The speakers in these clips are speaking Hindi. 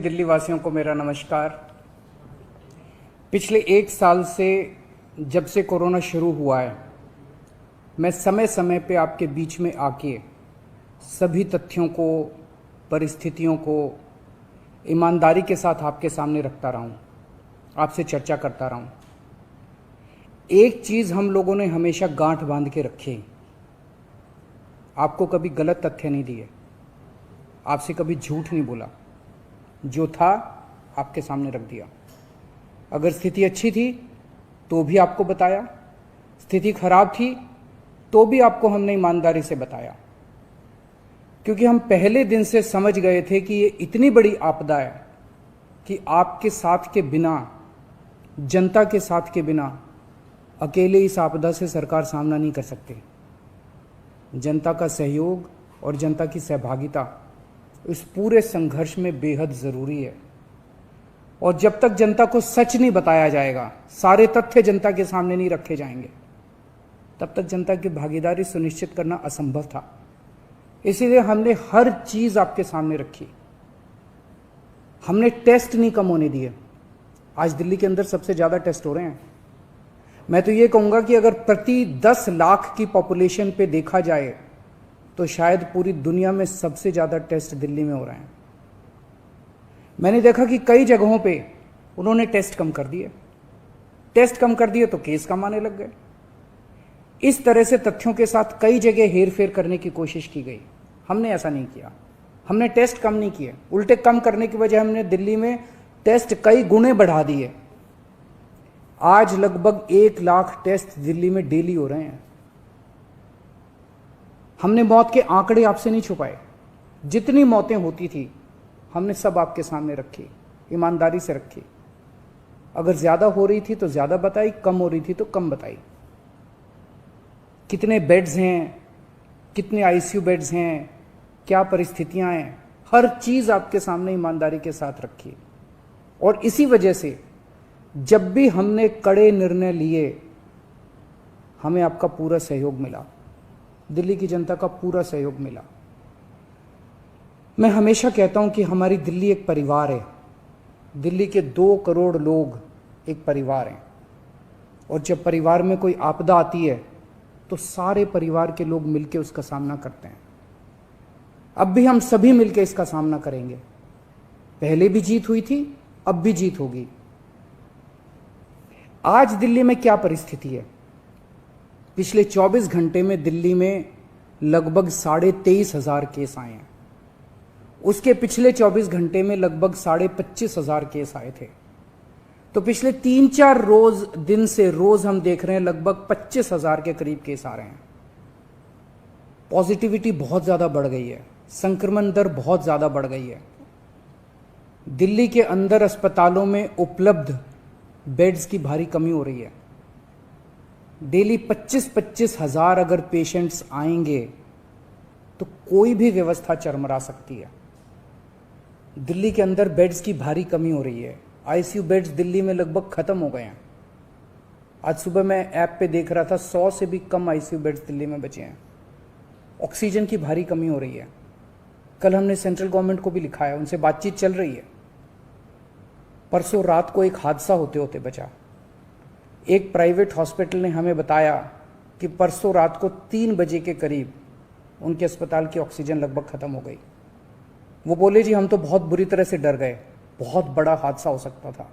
दिल्ली वासियों को मेरा नमस्कार। पिछले 1 साल से जब से कोरोना शुरू हुआ है, मैं समय समय पे आपके बीच में आके सभी तथ्यों को, परिस्थितियों को ईमानदारी के साथ आपके सामने रखता रहा हूँ, आपसे चर्चा करता रहा हूँ। एक चीज़ हम लोगों ने हमेशा गांठ बांध के रखी, आपको कभी गलत तथ्य नहीं दिए, आपसे कभी झूठ नहीं बोला, जो था आपके सामने रख दिया। अगर स्थिति अच्छी थी तो भी आपको बताया, स्थिति खराब थी तो भी आपको हमने ईमानदारी से बताया, क्योंकि हम पहले दिन से समझ गए थे कि ये इतनी बड़ी आपदा है कि आपके साथ के बिना, जनता के साथ के बिना अकेले इस आपदा से सरकार सामना नहीं कर सकती। जनता का सहयोग और जनता की सहभागिता इस पूरे संघर्ष में बेहद ज़रूरी है। और जब तक जनता को सच नहीं बताया जाएगा, सारे तथ्य जनता के सामने नहीं रखे जाएंगे, तब तक जनता की भागीदारी सुनिश्चित करना असंभव था। इसीलिए हमने हर चीज़ आपके सामने रखी। हमने टेस्ट नहीं कम होने दिए। आज दिल्ली के अंदर सबसे ज़्यादा टेस्ट हो रहे हैं। मैं तो ये कहूँगा कि अगर प्रति 10 लाख की पॉपुलेशन पे देखा जाए तो शायद पूरी दुनिया में सबसे ज़्यादा टेस्ट दिल्ली में हो रहे हैं। मैंने देखा कि कई जगहों पे उन्होंने टेस्ट कम कर दिए। टेस्ट कम कर दिए तो केस कम आने लग गए। इस तरह से तथ्यों के साथ कई जगह हेरफेर करने की कोशिश की गई। हमने ऐसा नहीं किया। हमने टेस्ट कम नहीं किए, उल्टे कम करने की वजह हमने दिल्ली में टेस्ट कई गुने बढ़ा दिए। आज लगभग 1 लाख टेस्ट दिल्ली में डेली हो रहे हैं। हमने मौत के आंकड़े आपसे नहीं छुपाए। जितनी मौतें होती थी हमने सब आपके सामने रखी, ईमानदारी से रखी। अगर ज़्यादा हो रही थी तो ज़्यादा बताई, कम हो रही थी तो कम बताई। कितने बेड्स हैं, कितने आईसीयू बेड्स हैं, क्या परिस्थितियां हैं, हर चीज़ आपके सामने ईमानदारी के साथ रखी। और इसी वजह से जब भी हमने कड़े निर्णय लिए, हमें आपका पूरा सहयोग मिला, दिल्ली की जनता का पूरा सहयोग मिला। मैं हमेशा कहता हूं कि हमारी दिल्ली एक परिवार है। दिल्ली के 2 करोड़ लोग एक परिवार हैं। और जब परिवार में कोई आपदा आती है तो सारे परिवार के लोग मिलकर उसका सामना करते हैं। अब भी हम सभी मिलकर इसका सामना करेंगे। पहले भी जीत हुई थी, अब भी जीत होगी। आज दिल्ली में क्या परिस्थिति है? पिछले 24 घंटे में दिल्ली में लगभग 23,500 केस आए हैं। उसके पिछले 24 घंटे में लगभग 25,500 केस आए थे। तो पिछले 3-4 दिन से रोज हम देख रहे हैं लगभग 25,000 के करीब केस आ रहे हैं। पॉजिटिविटी बहुत ज्यादा बढ़ गई है, संक्रमण दर बहुत ज्यादा बढ़ गई है। दिल्ली के अंदर अस्पतालों में उपलब्ध बेड्स की भारी कमी हो रही है। डेली 25-25 हजार अगर पेशेंट्स आएंगे तो कोई भी व्यवस्था चरमरा सकती है। दिल्ली के अंदर बेड्स की भारी कमी हो रही है। आईसीयू बेड्स दिल्ली में लगभग खत्म हो गए हैं। आज सुबह मैं ऐप पे देख रहा था 100 से भी कम आईसीयू बेड्स दिल्ली में बचे हैं। ऑक्सीजन की भारी कमी हो रही है। कल हमने सेंट्रल गवर्नमेंट को भी लिखा है, उनसे बातचीत चल रही है। परसों रात को एक हादसा होते होते बचा। एक प्राइवेट हॉस्पिटल ने हमें बताया कि परसों रात को 3 बजे के करीब उनके अस्पताल की ऑक्सीजन लगभग खत्म हो गई। वो बोले जी हम तो बहुत बुरी तरह से डर गए, बहुत बड़ा हादसा हो सकता था।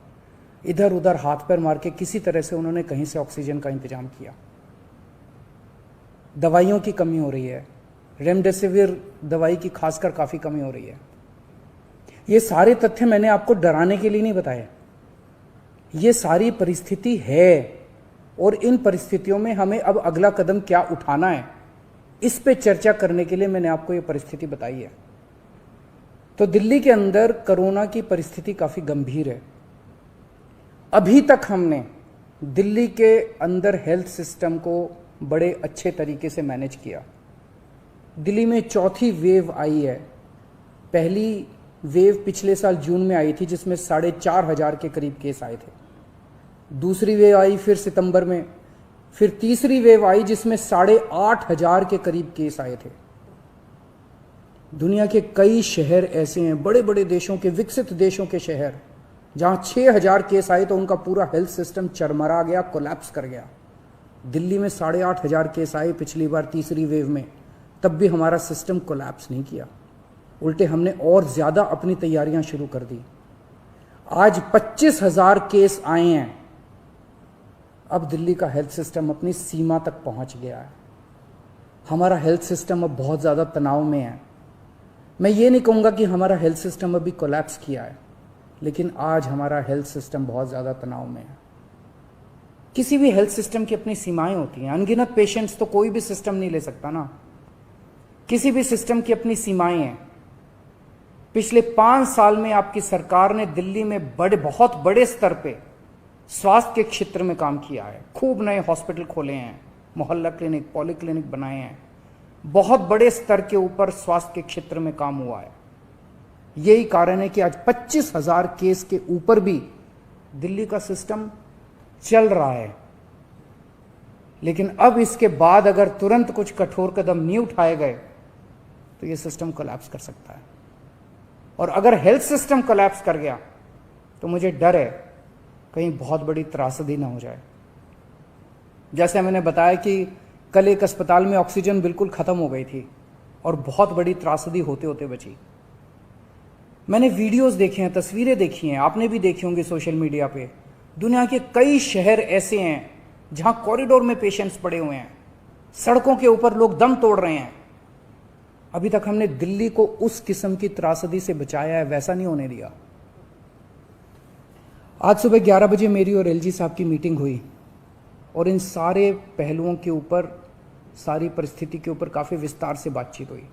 इधर उधर हाथ पैर मार के किसी तरह से उन्होंने कहीं से ऑक्सीजन का इंतजाम किया। दवाइयों की कमी हो रही है, रेमडेसिविर दवाई की खासकर काफ़ी कमी हो रही है। ये सारे तथ्य मैंने आपको डराने के लिए नहीं बताए। ये सारी परिस्थिति है और इन परिस्थितियों में हमें अब अगला कदम क्या उठाना है, इस पे चर्चा करने के लिए मैंने आपको ये परिस्थिति बताई है। तो दिल्ली के अंदर कोरोना की परिस्थिति काफ़ी गंभीर है। अभी तक हमने दिल्ली के अंदर हेल्थ सिस्टम को बड़े अच्छे तरीके से मैनेज किया। दिल्ली में 4थी वेव आई है। पहली वेव पिछले साल जून में आई थी जिसमें 4,500 के करीब केस आए थे। दूसरी वेव आई फिर सितंबर में, फिर तीसरी वेव आई जिसमें 8,500 के करीब केस आए थे। दुनिया के कई शहर ऐसे हैं, बड़े बड़े देशों के, विकसित देशों के शहर, जहां 6,000 केस आए तो उनका पूरा हेल्थ सिस्टम चरमरा गया, कोलैप्स कर गया। दिल्ली में 8,500 केस आए पिछली बार तीसरी वेव में, तब भी हमारा सिस्टम कोलैप्स नहीं किया, उल्टे हमने और ज्यादा अपनी तैयारियां शुरू कर दी। आज 25,000 केस आए हैं। अब दिल्ली का हेल्थ सिस्टम अपनी सीमा तक पहुंच गया है। हमारा हेल्थ सिस्टम अब बहुत ज़्यादा तनाव में है। मैं ये नहीं कहूँगा कि हमारा हेल्थ सिस्टम अभी कोलैप्स किया है, लेकिन आज हमारा हेल्थ सिस्टम बहुत ज़्यादा तनाव में है। किसी भी हेल्थ सिस्टम की अपनी सीमाएं होती हैं। अनगिनत पेशेंट्स तो कोई भी सिस्टम नहीं ले सकता ना। किसी भी सिस्टम की अपनी सीमाएं हैं। पिछले 5 साल में आपकी सरकार ने दिल्ली में बहुत बड़े स्तर पे स्वास्थ्य के क्षेत्र में काम किया है। खूब नए हॉस्पिटल खोले हैं, मोहल्ला क्लिनिक, पॉलीक्लिनिक बनाए हैं। बहुत बड़े स्तर के ऊपर स्वास्थ्य के क्षेत्र में काम हुआ है। यही कारण है कि आज 25,000 केस के ऊपर भी दिल्ली का सिस्टम चल रहा है। लेकिन अब इसके बाद अगर तुरंत कुछ कठोर कदम नहीं उठाए गए तो यह सिस्टम कोलैप्स कर सकता है। और अगर हेल्थ सिस्टम कोलैप्स कर गया तो मुझे डर है कहीं बहुत बड़ी त्रासदी ना हो जाए। जैसे मैंने बताया कि कल एक अस्पताल में ऑक्सीजन बिल्कुल खत्म हो गई थी और बहुत बड़ी त्रासदी होते होते बची। मैंने वीडियोस देखे हैं, तस्वीरें देखी हैं, आपने भी देखी होंगी सोशल मीडिया पे। दुनिया के कई शहर ऐसे हैं जहां कॉरिडोर में पेशेंट्स पड़े हुए हैं, सड़कों के ऊपर लोग दम तोड़ रहे हैं। अभी तक हमने दिल्ली को उस किस्म की त्रासदी से बचाया है, वैसा नहीं होने दिया। आज सुबह 11 बजे मेरी और एलजी साहब की मीटिंग हुई और इन सारे पहलुओं के ऊपर, सारी परिस्थिति के ऊपर काफ़ी विस्तार से बातचीत हुई।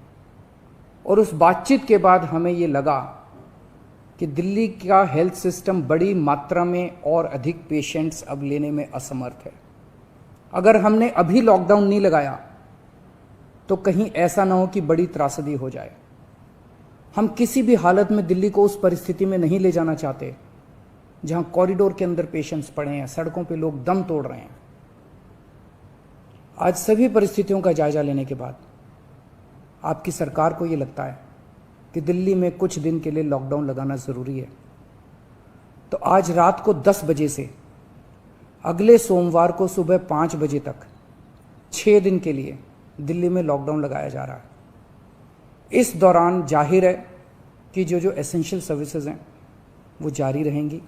और उस बातचीत के बाद हमें ये लगा कि दिल्ली का हेल्थ सिस्टम बड़ी मात्रा में और अधिक पेशेंट्स अब लेने में असमर्थ है। अगर हमने अभी लॉकडाउन नहीं लगाया तो कहीं ऐसा ना हो कि बड़ी त्रासदी हो जाए। हम किसी भी हालत में दिल्ली को उस परिस्थिति में नहीं ले जाना चाहते जहां कॉरिडोर के अंदर पेशेंट्स पड़े हैं, सड़कों पे लोग दम तोड़ रहे हैं। आज सभी परिस्थितियों का जायजा लेने के बाद आपकी सरकार को यह लगता है कि दिल्ली में कुछ दिन के लिए लॉकडाउन लगाना ज़रूरी है, तो आज रात को 10 बजे से अगले सोमवार को सुबह 5 बजे तक 6 दिन के लिए दिल्ली में लॉकडाउन लगाया जा रहा है। इस दौरान जाहिर है कि जो एसेंशियल सर्विसेज हैं वो जारी रहेंगी,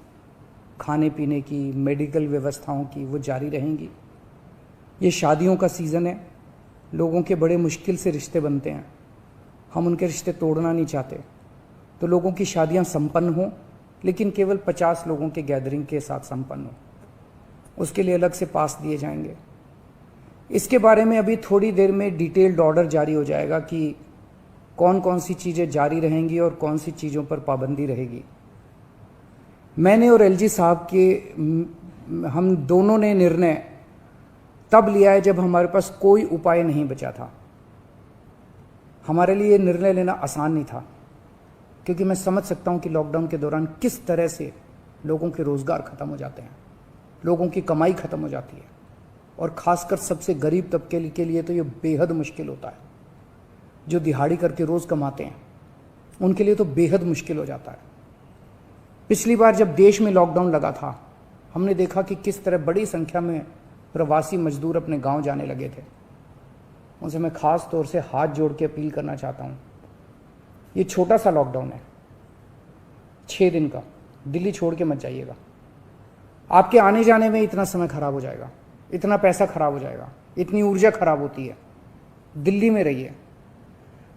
खाने पीने की, मेडिकल व्यवस्थाओं की वो जारी रहेंगी। ये शादियों का सीज़न है, लोगों के बड़े मुश्किल से रिश्ते बनते हैं, हम उनके रिश्ते तोड़ना नहीं चाहते, तो लोगों की शादियां संपन्न हों, लेकिन केवल 50 लोगों के गैदरिंग के साथ संपन्न हो। उसके लिए अलग से पास दिए जाएंगे। इसके बारे में अभी थोड़ी देर में डिटेल्ड ऑर्डर जारी हो जाएगा कि कौन कौन सी चीज़ें जारी रहेंगी और कौन सी चीज़ों पर पाबंदी रहेगी। मैंने और एलजी साहब के, हम दोनों ने निर्णय तब लिया है जब हमारे पास कोई उपाय नहीं बचा था। हमारे लिए ये निर्णय लेना आसान नहीं था, क्योंकि मैं समझ सकता हूं कि लॉकडाउन के दौरान किस तरह से लोगों के रोज़गार ख़त्म हो जाते हैं, लोगों की कमाई ख़त्म हो जाती है, और ख़ासकर सबसे गरीब तबके के लिए तो ये बेहद मुश्किल होता है। जो दिहाड़ी करके रोज़ कमाते हैं उनके लिए तो बेहद मुश्किल हो जाता है। पिछली बार जब देश में लॉकडाउन लगा था, हमने देखा कि किस तरह बड़ी संख्या में प्रवासी मजदूर अपने गांव जाने लगे थे। उनसे मैं ख़ास तौर से हाथ जोड़ के अपील करना चाहता हूं, ये छोटा सा लॉकडाउन है, 6 दिन का, दिल्ली छोड़ के मत जाइएगा। आपके आने जाने में इतना समय खराब हो जाएगा, इतना पैसा खराब हो जाएगा, इतनी ऊर्जा खराब होती है। दिल्ली में रहिए।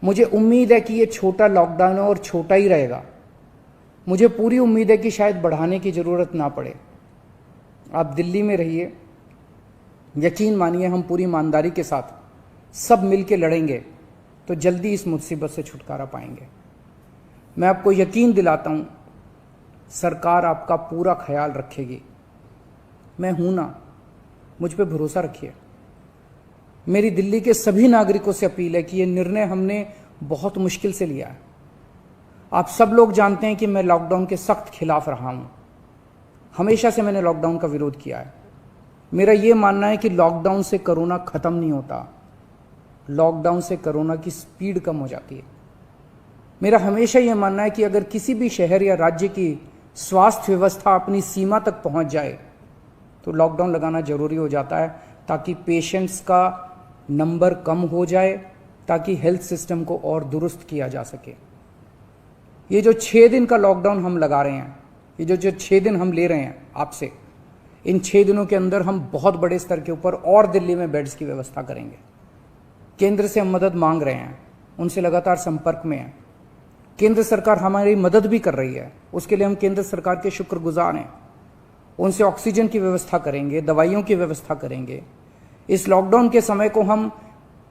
मुझे उम्मीद है कि ये छोटा लॉकडाउन है और छोटा ही रहेगा। मुझे पूरी उम्मीद है कि शायद बढ़ाने की ज़रूरत ना पड़े। आप दिल्ली में रहिए। यकीन मानिए, हम पूरी ईमानदारी के साथ सब मिल के लड़ेंगे तो जल्दी इस मुसीबत से छुटकारा पाएंगे। मैं आपको यकीन दिलाता हूँ, सरकार आपका पूरा ख्याल रखेगी। मैं हूँ ना, मुझ पे भरोसा रखिए। मेरी दिल्ली के सभी नागरिकों से अपील है कि ये निर्णय हमने बहुत मुश्किल से लिया है। आप सब लोग जानते हैं कि मैं लॉकडाउन के सख्त खिलाफ रहा हूँ। हमेशा से मैंने लॉकडाउन का विरोध किया है। मेरा ये मानना है कि लॉकडाउन से कोरोना ख़त्म नहीं होता, लॉकडाउन से कोरोना की स्पीड कम हो जाती है। मेरा हमेशा ये मानना है कि अगर किसी भी शहर या राज्य की स्वास्थ्य व्यवस्था अपनी सीमा तक पहुंच जाए तो लॉकडाउन लगाना जरूरी हो जाता है, ताकि पेशेंट्स का नंबर कम हो जाए, ताकि हेल्थ सिस्टम को और दुरुस्त किया जा सके। ये जो 6 दिन का लॉकडाउन हम लगा रहे हैं, ये जो 6 दिन हम ले रहे हैं आपसे, इन 6 दिनों के अंदर हम बहुत बड़े स्तर के ऊपर और दिल्ली में बेड्स की व्यवस्था करेंगे। केंद्र से हम मदद मांग रहे हैं, उनसे लगातार संपर्क में हैं। केंद्र सरकार हमारी मदद भी कर रही है, उसके लिए हम केंद्र सरकार के शुक्रगुजार हैं। उनसे ऑक्सीजन की व्यवस्था करेंगे, दवाइयों की व्यवस्था करेंगे। इस लॉकडाउन के समय को हम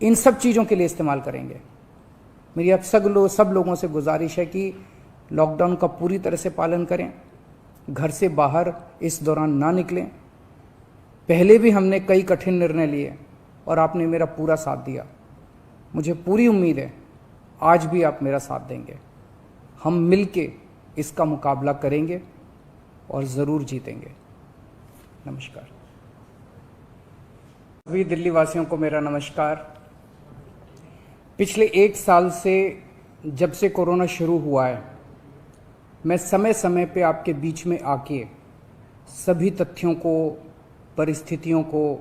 इन सब चीज़ों के लिए इस्तेमाल करेंगे। मेरी अब सब लोगों से गुजारिश है कि लॉकडाउन का पूरी तरह से पालन करें, घर से बाहर इस दौरान ना निकलें। पहले भी हमने कई कठिन निर्णय लिए और आपने मेरा पूरा साथ दिया। मुझे पूरी उम्मीद है आज भी आप मेरा साथ देंगे। हम मिलके इसका मुकाबला करेंगे और ज़रूर जीतेंगे। नमस्कार। सभी दिल्ली वासियों को मेरा नमस्कार। पिछले 1 साल से जब से कोरोना शुरू हुआ है, मैं समय समय पे आपके बीच में आके सभी तथ्यों को, परिस्थितियों को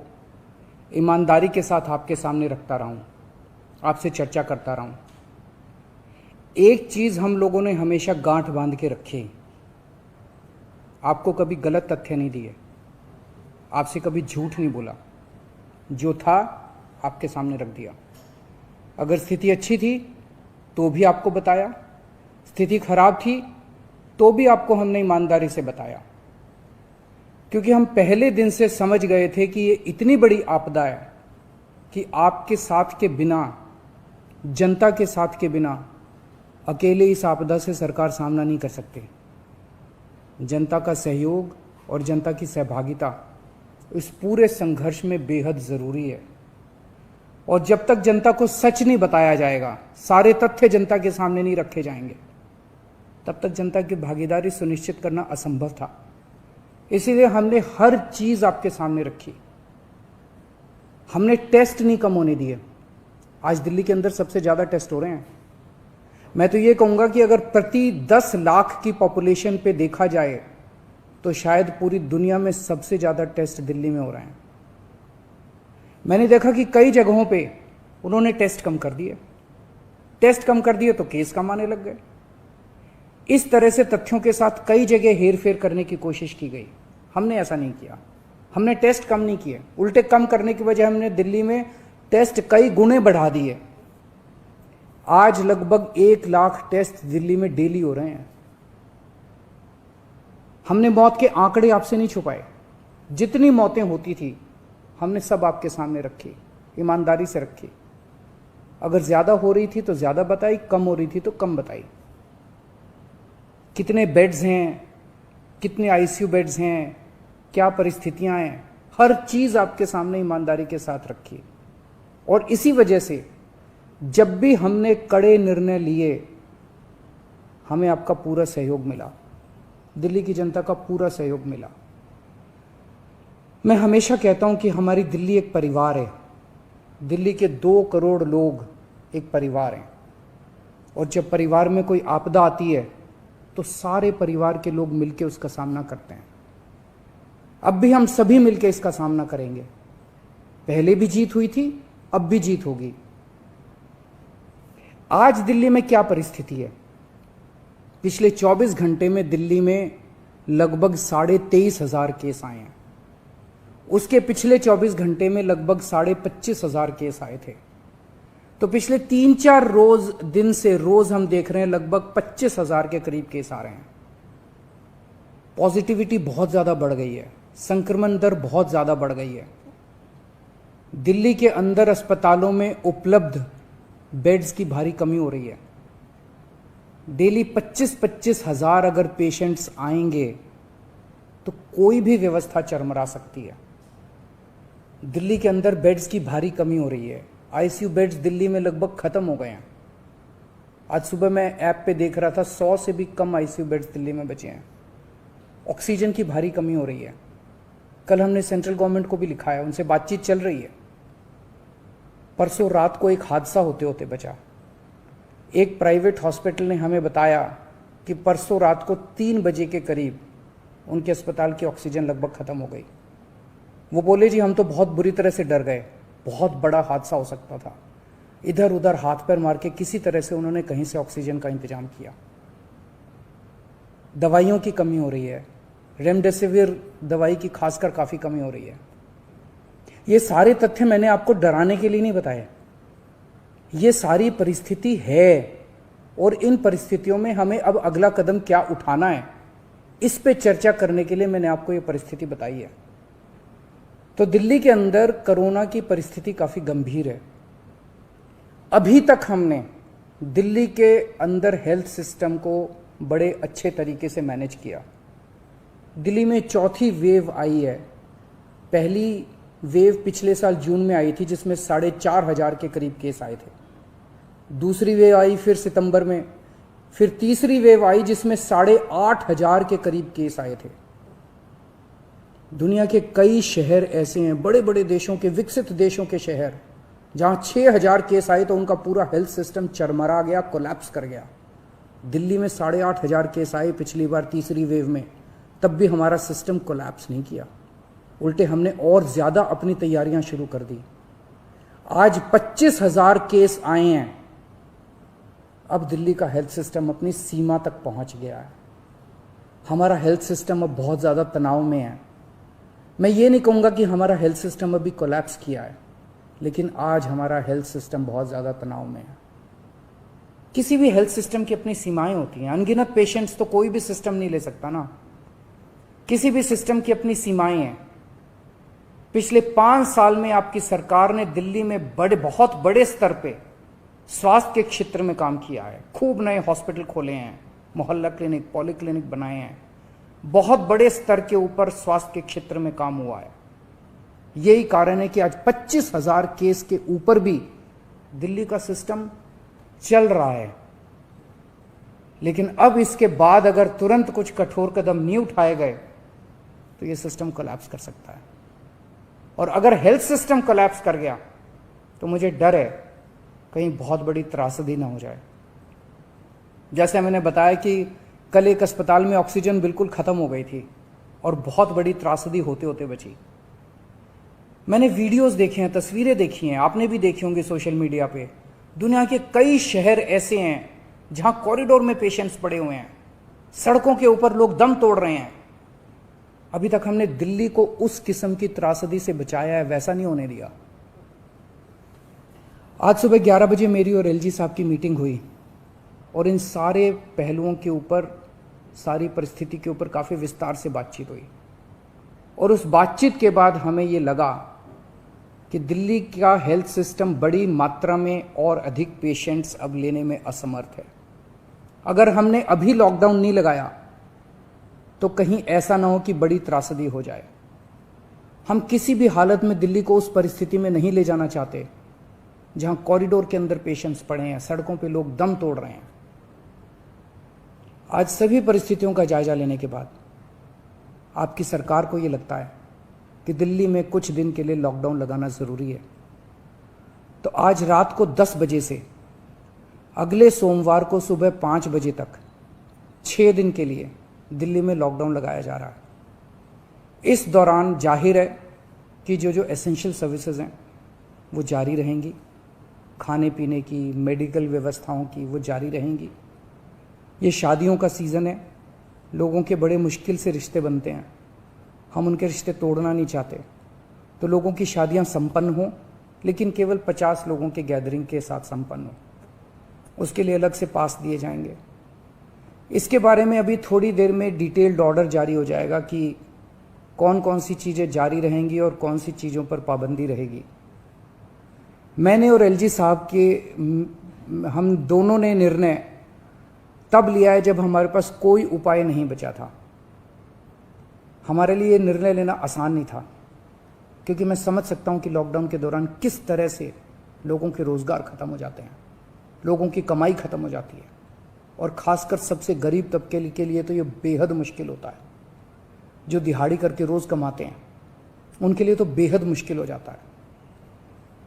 ईमानदारी के साथ आपके सामने रखता रहा हूँ, आपसे चर्चा करता रहा हूँ। एक चीज़ हम लोगों ने हमेशा गांठ बांध के रखी, आपको कभी गलत तथ्य नहीं दिए, आपसे कभी झूठ नहीं बोला, जो था आपके सामने रख दिया। अगर स्थिति अच्छी थी तो भी आपको बताया, स्थिति खराब थी तो भी आपको हमने ईमानदारी से बताया, क्योंकि हम पहले दिन से समझ गए थे कि ये इतनी बड़ी आपदा है कि आपके साथ के बिना, जनता के साथ के बिना अकेले इस आपदा से सरकार सामना नहीं कर सकती। जनता का सहयोग और जनता की सहभागिता इस पूरे संघर्ष में बेहद ज़रूरी है। और जब तक जनता को सच नहीं बताया जाएगा, सारे तथ्य जनता के सामने नहीं रखे जाएंगे, तब तक जनता की भागीदारी सुनिश्चित करना असंभव था। इसीलिए हमने हर चीज़ आपके सामने रखी। हमने टेस्ट नहीं कम होने दिए। आज दिल्ली के अंदर सबसे ज़्यादा टेस्ट हो रहे हैं। मैं तो ये कहूँगा कि अगर प्रति 10 लाख की पॉपुलेशन पे देखा जाए तो शायद पूरी दुनिया में सबसे ज़्यादा टेस्ट दिल्ली में हो रहे हैं। मैंने देखा कि कई जगहों पे उन्होंने टेस्ट कम कर दिए। टेस्ट कम कर दिए तो केस कम आने लग गए। इस तरह से तथ्यों के साथ कई जगह हेरफेर करने की कोशिश की गई। हमने ऐसा नहीं किया। हमने टेस्ट कम नहीं किए, उल्टे कम करने की वजह हमने दिल्ली में टेस्ट कई गुने बढ़ा दिए। आज लगभग 1 लाख टेस्ट दिल्ली में डेली हो रहे हैं। हमने मौत के आंकड़े आपसे नहीं छुपाए। जितनी मौतें होती थी हमने सब आपके सामने रखी, ईमानदारी से रखी। अगर ज्यादा हो रही थी तो ज्यादा बताई, कम हो रही थी तो कम बताई। कितने बेड्स हैं, कितने आईसीयू बेड्स हैं, क्या परिस्थितियां हैं, हर चीज आपके सामने ईमानदारी के साथ रखी। और इसी वजह से जब भी हमने कड़े निर्णय लिए, हमें आपका पूरा सहयोग मिला, दिल्ली की जनता का पूरा सहयोग मिला। मैं हमेशा कहता हूं कि हमारी दिल्ली एक परिवार है। दिल्ली के 2 करोड़ लोग एक परिवार हैं, और जब परिवार में कोई आपदा आती है तो सारे परिवार के लोग मिलकर उसका सामना करते हैं। अब भी हम सभी मिलकर इसका सामना करेंगे। पहले भी जीत हुई थी, अब भी जीत होगी। आज दिल्ली में क्या परिस्थिति है? पिछले 24 घंटे में दिल्ली में लगभग 23,500 केस आए हैं। उसके पिछले 24 घंटे में लगभग 25,500 केस आए थे। तो पिछले 3-4 दिन से रोज हम देख रहे हैं लगभग 25,000 के करीब केस आ रहे हैं। पॉजिटिविटी बहुत ज्यादा बढ़ गई है, संक्रमण दर बहुत ज्यादा बढ़ गई है। दिल्ली के अंदर अस्पतालों में उपलब्ध बेड्स की भारी कमी हो रही है। डेली 25-25 हजार अगर पेशेंट्स आएंगे तो कोई भी व्यवस्था चरमरा सकती है। दिल्ली के अंदर बेड्स की भारी कमी हो रही है। आईसीयू बेड्स दिल्ली में लगभग खत्म हो गए हैं। आज सुबह मैं ऐप पे देख रहा था 100 से भी कम आईसीयू बेड्स दिल्ली में बचे हैं। ऑक्सीजन की भारी कमी हो रही है। कल हमने सेंट्रल गवर्नमेंट को भी लिखा है, उनसे बातचीत चल रही है। परसों रात को एक हादसा होते होते बचा। एक प्राइवेट हॉस्पिटल ने हमें बताया कि परसों रात को 3 बजे के करीब उनके अस्पताल की ऑक्सीजन लगभग ख़त्म हो गई। वो बोले जी हम तो बहुत बुरी तरह से डर गए, बहुत बड़ा हादसा हो सकता था। इधर उधर हाथ पैर मार के किसी तरह से उन्होंने कहीं से ऑक्सीजन का इंतजाम किया। दवाइयों की कमी हो रही है, रेमडेसिविर दवाई की खासकर काफ़ी कमी हो रही है। ये सारे तथ्य मैंने आपको डराने के लिए नहीं बताए, ये सारी परिस्थिति है और इन परिस्थितियों में हमें अब अगला कदम क्या उठाना है, इस पे चर्चा करने के लिए मैंने आपको ये परिस्थिति बताई है। तो दिल्ली के अंदर कोरोना की परिस्थिति काफ़ी गंभीर है। अभी तक हमने दिल्ली के अंदर हेल्थ सिस्टम को बड़े अच्छे तरीके से मैनेज किया। दिल्ली में चौथी वेव आई है। पहली वेव पिछले साल जून में आई थी जिसमें 4,500 के करीब केस आए थे। दूसरी वेव आई फिर सितंबर में, फिर तीसरी वेव आई जिसमें 8,500 के करीब केस आए थे। दुनिया के कई शहर ऐसे हैं, बड़े बड़े देशों के, विकसित देशों के शहर, जहां 6,000 केस आए तो उनका पूरा हेल्थ सिस्टम चरमरा गया, कोलैप्स कर गया। दिल्ली में 8,500 केस आए पिछली बार तीसरी वेव में, तब भी हमारा सिस्टम कोलैप्स नहीं किया, उल्टे हमने और ज्यादा अपनी तैयारियां शुरू कर दी। आज 25,000 केस आए हैं। अब दिल्ली का हेल्थ सिस्टम अपनी सीमा तक पहुंच गया है। हमारा हेल्थ सिस्टम अब बहुत ज़्यादा तनाव में है। मैं ये नहीं कहूँगा कि हमारा हेल्थ सिस्टम अभी कोलैप्स किया है, लेकिन आज हमारा हेल्थ सिस्टम बहुत ज़्यादा तनाव में है। किसी भी हेल्थ सिस्टम की अपनी सीमाएं होती हैं। अनगिनत पेशेंट्स तो कोई भी सिस्टम नहीं ले सकता ना। किसी भी सिस्टम की अपनी सीमाएं हैं। पिछले 5 साल में आपकी सरकार ने दिल्ली में बहुत बड़े स्तर पे स्वास्थ्य के क्षेत्र में काम किया है। खूब नए हॉस्पिटल खोले हैं, मोहल्ला क्लिनिक, पॉली क्लिनिक बनाए हैं। बहुत बड़े स्तर के ऊपर स्वास्थ्य के क्षेत्र में काम हुआ है। यही कारण है कि आज 25,000 केस के ऊपर भी दिल्ली का सिस्टम चल रहा है। लेकिन अब इसके बाद अगर तुरंत कुछ कठोर कदम नहीं उठाए गए तो ये सिस्टम कोलैप्स कर सकता है। और अगर हेल्थ सिस्टम कोलैप्स कर गया तो मुझे डर है कहीं बहुत बड़ी त्रासदी ना हो जाए। जैसे मैंने बताया कि कल एक अस्पताल में ऑक्सीजन बिल्कुल ख़त्म हो गई थी और बहुत बड़ी त्रासदी होते होते बची। मैंने वीडियोस देखे हैं, तस्वीरें देखी हैं, आपने भी देखी होंगी सोशल मीडिया पे। दुनिया के कई शहर ऐसे हैं जहां कॉरिडोर में पेशेंट्स पड़े हुए हैं, सड़कों के ऊपर लोग दम तोड़ रहे हैं। अभी तक हमने दिल्ली को उस किस्म की त्रासदी से बचाया है, वैसा नहीं होने दिया। आज सुबह 11 बजे मेरी और एलजी साहब की मीटिंग हुई और इन सारे पहलुओं के ऊपर, सारी परिस्थिति के ऊपर काफ़ी विस्तार से बातचीत हुई। और उस बातचीत के बाद हमें ये लगा कि दिल्ली का हेल्थ सिस्टम बड़ी मात्रा में और अधिक पेशेंट्स अब लेने में असमर्थ है। अगर हमने अभी लॉकडाउन नहीं लगाया तो कहीं ऐसा ना हो कि बड़ी त्रासदी हो जाए। हम किसी भी हालत में दिल्ली को उस परिस्थिति में नहीं ले जाना चाहते जहां कॉरिडोर के अंदर पेशेंट्स पड़े हैं, सड़कों पे लोग दम तोड़ रहे हैं। आज सभी परिस्थितियों का जायजा लेने के बाद आपकी सरकार को यह लगता है कि दिल्ली में कुछ दिन के लिए लॉकडाउन लगाना ज़रूरी है। तो आज रात को 10 बजे से अगले सोमवार को सुबह 5 बजे तक 6 दिन के लिए दिल्ली में लॉकडाउन लगाया जा रहा है। इस दौरान जाहिर है कि जो एसेंशियल सर्विसेज हैं वो जारी रहेंगी, खाने पीने की, मेडिकल व्यवस्थाओं की वो जारी रहेंगी। ये शादियों का सीज़न है, लोगों के बड़े मुश्किल से रिश्ते बनते हैं, हम उनके रिश्ते तोड़ना नहीं चाहते। तो लोगों की शादियां संपन्न हों, लेकिन केवल 50 लोगों के गैदरिंग के साथ संपन्न हो। उसके लिए अलग से पास दिए जाएंगे। इसके बारे में अभी थोड़ी देर में डिटेल्ड ऑर्डर जारी हो जाएगा कि कौन कौन सी चीज़ें जारी रहेंगी और कौन सी चीज़ों पर पाबंदी रहेगी। मैंने और एलजी साहब के, हम दोनों ने निर्णय तब लिया है जब हमारे पास कोई उपाय नहीं बचा था। हमारे लिए निर्णय लेना आसान नहीं था, क्योंकि मैं समझ सकता हूं कि लॉकडाउन के दौरान किस तरह से लोगों के रोज़गार ख़त्म हो जाते हैं, लोगों की कमाई ख़त्म हो जाती है, और ख़ासकर सबसे गरीब तबके के लिए तो ये बेहद मुश्किल होता है। जो दिहाड़ी करके रोज़ कमाते हैं उनके लिए तो बेहद मुश्किल हो जाता है।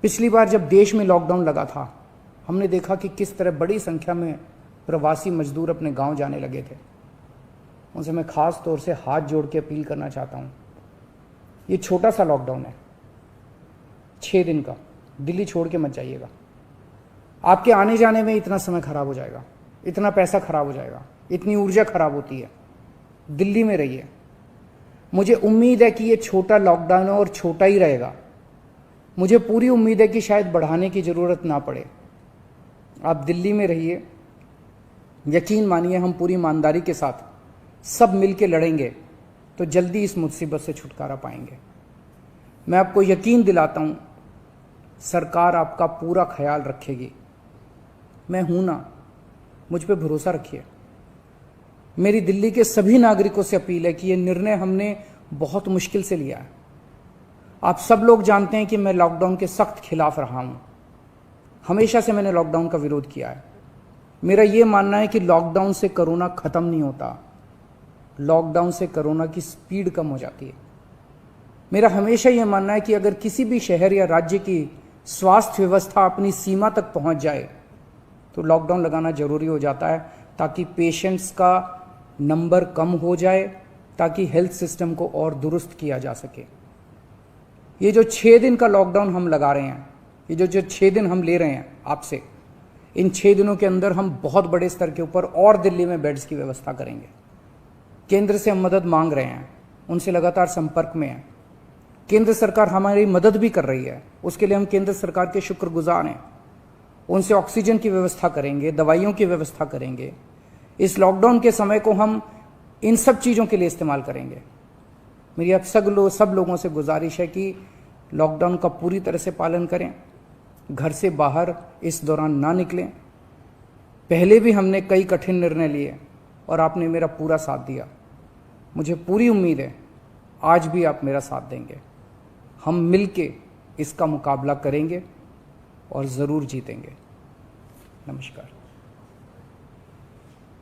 पिछली बार जब देश में लॉकडाउन लगा था, हमने देखा कि किस तरह बड़ी संख्या में प्रवासी मजदूर अपने गांव जाने लगे थे। उनसे मैं खास तौर से हाथ जोड़ के अपील करना चाहता हूं, ये छोटा सा लॉकडाउन है, 6 दिन का, दिल्ली छोड़ के मत जाइएगा। आपके आने जाने में इतना समय खराब हो जाएगा, इतना पैसा खराब हो जाएगा, इतनी ऊर्जा खराब होती है। दिल्ली में रहिए। मुझे उम्मीद है कि ये छोटा लॉकडाउन है और छोटा ही रहेगा। मुझे पूरी उम्मीद है कि शायद बढ़ाने की ज़रूरत ना पड़े। आप दिल्ली में रहिए। यकीन मानिए, हम पूरी ईमानदारी के साथ सब मिल के लड़ेंगे तो जल्दी इस मुसीबत से छुटकारा पाएंगे। मैं आपको यकीन दिलाता हूँ, सरकार आपका पूरा ख्याल रखेगी। मैं हूं ना, मुझ पे भरोसा रखिए। मेरी दिल्ली के सभी नागरिकों से अपील है कि ये निर्णय हमने बहुत मुश्किल से लिया है। आप सब लोग जानते हैं कि मैं लॉकडाउन के सख्त खिलाफ रहा हूं। हमेशा से मैंने लॉकडाउन का विरोध किया है। मेरा ये मानना है कि लॉकडाउन से कोरोना खत्म नहीं होता, लॉकडाउन से कोरोना की स्पीड कम हो जाती है। मेरा हमेशा ये मानना है कि अगर किसी भी शहर या राज्य की स्वास्थ्य व्यवस्था अपनी सीमा तक पहुंच जाए तो लॉकडाउन लगाना जरूरी हो जाता है, ताकि पेशेंट्स का नंबर कम हो जाए, ताकि हेल्थ सिस्टम को और दुरुस्त किया जा सके। ये जो 6 दिन का लॉकडाउन हम लगा रहे हैं, ये जो 6 दिन हम ले रहे हैं आपसे, इन 6 दिनों के अंदर हम बहुत बड़े स्तर के ऊपर और दिल्ली में बेड्स की व्यवस्था करेंगे। केंद्र से हम मदद मांग रहे हैं, उनसे लगातार संपर्क में हैं। केंद्र सरकार हमारी मदद भी कर रही है, उसके लिए हम केंद्र सरकार के शुक्रगुजार हैं। उनसे ऑक्सीजन की व्यवस्था करेंगे, दवाइयों की व्यवस्था करेंगे। इस लॉकडाउन के समय को हम इन सब चीज़ों के लिए इस्तेमाल करेंगे। मेरी अब सब लोगों से गुजारिश है कि लॉकडाउन का पूरी तरह से पालन करें, घर से बाहर इस दौरान ना निकलें। पहले भी हमने कई कठिन निर्णय लिए और आपने मेरा पूरा साथ दिया। मुझे पूरी उम्मीद है आज भी आप मेरा साथ देंगे। हम मिलके इसका मुकाबला करेंगे और ज़रूर जीतेंगे। नमस्कार।